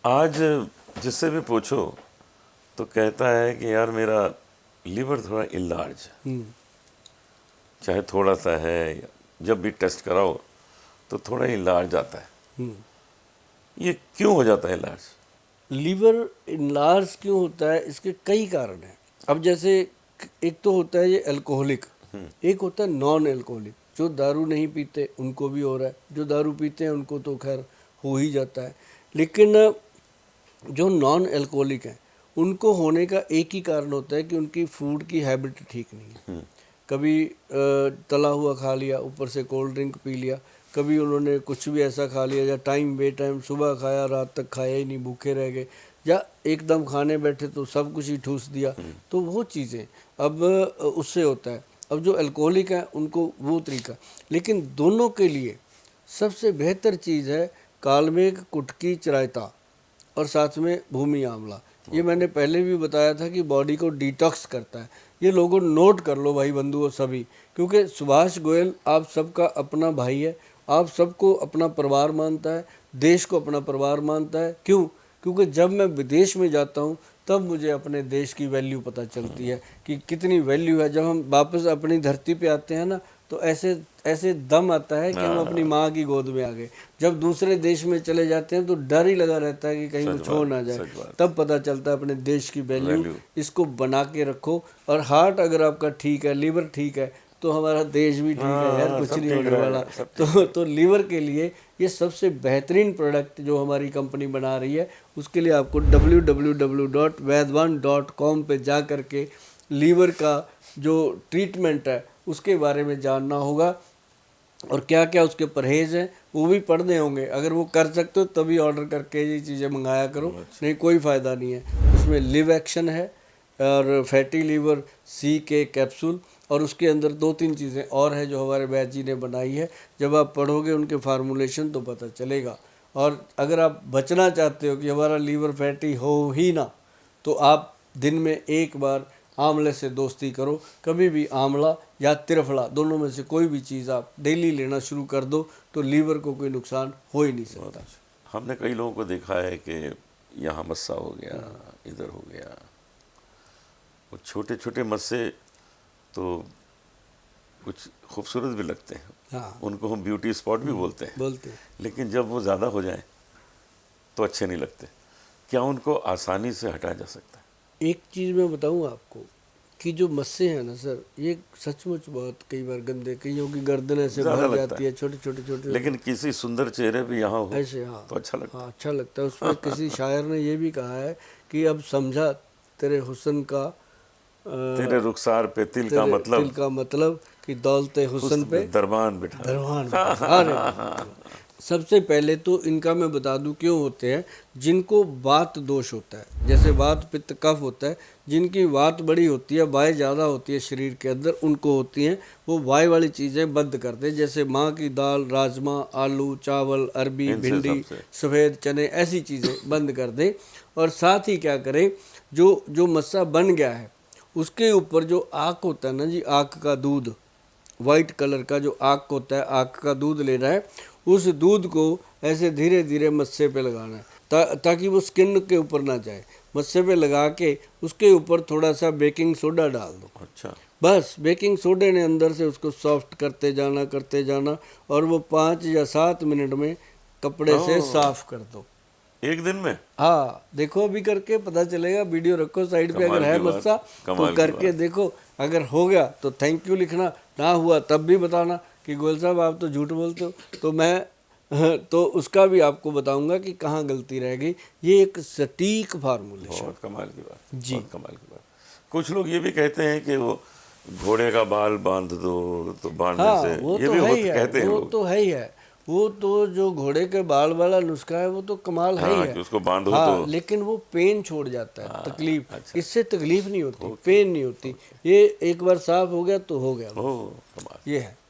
आज जिससे भी पूछो तो कहता है कि यार मेरा लीवर थोड़ा इलार्ज है, चाहे थोड़ा सा है, जब भी टेस्ट कराओ तो थोड़ा इलार्ज आता है। ये क्यों हो जाता है इलार्ज? लीवर इनलार्ज क्यों होता है, इसके कई कारण हैं। अब जैसे एक तो होता है ये अल्कोहलिक, एक होता है नॉन अल्कोहलिक। जो दारू नहीं पीते उनको भी हो रहा है, जो दारू पीते हैं उनको तो खैर हो ही जाता है। लेकिन जो नॉन अल्कोहलिक हैं उनको होने का एक ही कारण होता है कि उनकी फूड की हैबिट ठीक नहीं है। कभी तला हुआ खा लिया, ऊपर से कोल्ड ड्रिंक पी लिया, कभी उन्होंने कुछ भी ऐसा खा लिया या टाइम बे टाइम सुबह खाया रात तक खाया ही नहीं, भूखे रह गए, या एकदम खाने बैठे तो सब कुछ ही ठूस दिया। तो वो चीज़ें अब उससे होता है। अब जो अल्कोहलिक है उनको वो तरीका, लेकिन दोनों के लिए सबसे बेहतर चीज़ है कालमेघ, कुटकी, चिरायता और साथ में भूमि आंवला। ये मैंने पहले भी बताया था कि बॉडी को डिटॉक्स करता है। ये लोगों नोट कर लो भाई बंधुओं सभी, क्योंकि सुभाष गोयल आप सबका अपना भाई है, आप सबको अपना परिवार मानता है, देश को अपना परिवार मानता है। क्यों? क्योंकि जब मैं विदेश में जाता हूँ तब मुझे अपने देश की वैल्यू पता चलती है कि कितनी वैल्यू है। जब हम वापस अपनी धरती पे आते हैं ना तो ऐसे ऐसे दम आता है कि हम अपनी माँ की गोद में आ गए। जब दूसरे देश में चले जाते हैं तो डर ही लगा रहता है कि कहीं वो छोड़ ना जाए। तब पता चलता है अपने देश की वैल्यू। इसको बना के रखो। और हार्ट अगर आपका ठीक है, लीवर ठीक है, तो हमारा देश भी ठीक है यार, कुछ नहीं होने वाला। तो लीवर के लिए ये सबसे बेहतरीन प्रोडक्ट जो हमारी कंपनी बना रही है, उसके लिए आपको www.vaidwan.com पे जा करके लीवर का जो ट्रीटमेंट है उसके बारे में जानना होगा, और क्या क्या उसके परहेज़ हैं वो भी पढ़ने होंगे। अगर वो कर सकते हो तभी ऑर्डर करके ये चीज़ें मंगाया करो, नहीं कोई फ़ायदा नहीं है। उसमें लिव एक्शन है और फैटी लीवर सी के कैप्सूल, और उसके अंदर 2-3 चीज़ें और है जो हमारे वैद जी ने बनाई है। जब आप पढ़ोगे उनके फार्मूलेशन तो पता चलेगा। और अगर आप बचना चाहते हो कि हमारा लीवर फैटी हो ही ना, तो आप दिन में एक बार आंवले से दोस्ती करो। कभी भी आंवला या त्रिफला दोनों में से कोई भी चीज़ आप डेली लेना शुरू कर दो तो लीवर को कोई नुकसान हो ही नहीं सकता। हमने कई लोगों को देखा है कि यहाँ मस्सा हो गया, इधर हो गया। वो छोटे छोटे मस्से तो कुछ खूबसूरत भी लगते हैं। हाँ, उनको हम ब्यूटी स्पॉट भी बोलते हैं। लेकिन जब वो ज़्यादा हो जाए तो अच्छे नहीं लगते। क्या उनको आसानी से हटाया जा सकता है? एक चीज़ मैं बताऊँ आपको कि जो मस्से हैं ना सर, ये सचमुच बहुत कई बार गंदे, कईयों की गर्दन ऐसे भर जाती है, छोटे छोटे, लेकिन किसी सुंदर चेहरे पे यहाँ हो ऐसे, हाँ तो अच्छा लगता है। हाँ, अच्छा लगता है। उसमें किसी शायर ने ये भी कहा है कि अब समझा तेरे हुस्न का, तेरे रुखसार पे तिल का मतलब कि दौलते हुस्न पे दरबान बिठा। अरे सबसे पहले तो इनका मैं बता दूं क्यों होते हैं। जिनको वात दोष होता है, जैसे वात पित्त कफ होता है, जिनकी वात बड़ी होती है, वाय ज़्यादा होती है शरीर के अंदर, उनको होती हैं, वो वाय वाली चीज़ें बंद कर दे। जैसे माँ की दाल, राजमा, आलू, चावल, अरबी, भिंडी, सफ़ेद चने, ऐसी चीज़ें बंद कर दे। और साथ ही क्या करें, जो मस्सा बन गया है उसके ऊपर जो आक होता है ना जी, आक का दूध, वाइट कलर का जो आक होता है, आक का दूध लेना है। उस दूध को ऐसे धीरे धीरे मस्से पे लगाना है ताकि वो स्किन के ऊपर ना जाए। मस्से पे लगा के उसके ऊपर थोड़ा सा बेकिंग सोडा डाल दो। अच्छा, बस बेकिंग सोडे ने अंदर से उसको सॉफ्ट करते जाना और वो 5 या 7 मिनट में कपड़े से साफ कर दो। एक दिन में? हाँ, देखो अभी करके पता चलेगा। वीडियो रखो साइड पे, अगर है मस्सा तो करके देखो। अगर हो गया तो थैंक यू लिखना, ना हुआ तब भी बताना कि गोयल साहब आप तो झूठ बोलते हो। तो मैं तो उसका भी आपको बताऊंगा कि कहाँ गलती रह गई। ये एक सटीक फार्मूलेशन। बहुत कमाल की बात जी, बहुत कमाल की बात। कुछ लोग ये भी कहते हैं कि वो घोड़े का बाल बांध दो तो बांधने हाँ, से वो ये तो भी है ही है, कहते हैं वो लोग। तो है ही है। वो तो जो घोड़े के बाल वाला नुस्खा है वो तो कमाल है ही हाँ, है। कि उसको बांधो हाँ, तो लेकिन वो पेन छोड़ जाता है, तकलीफ। अच्छा, इससे तकलीफ नहीं होती, पेन नहीं होती। ये एक बार साफ हो गया तो हो गया, ओह कमाल। ये है।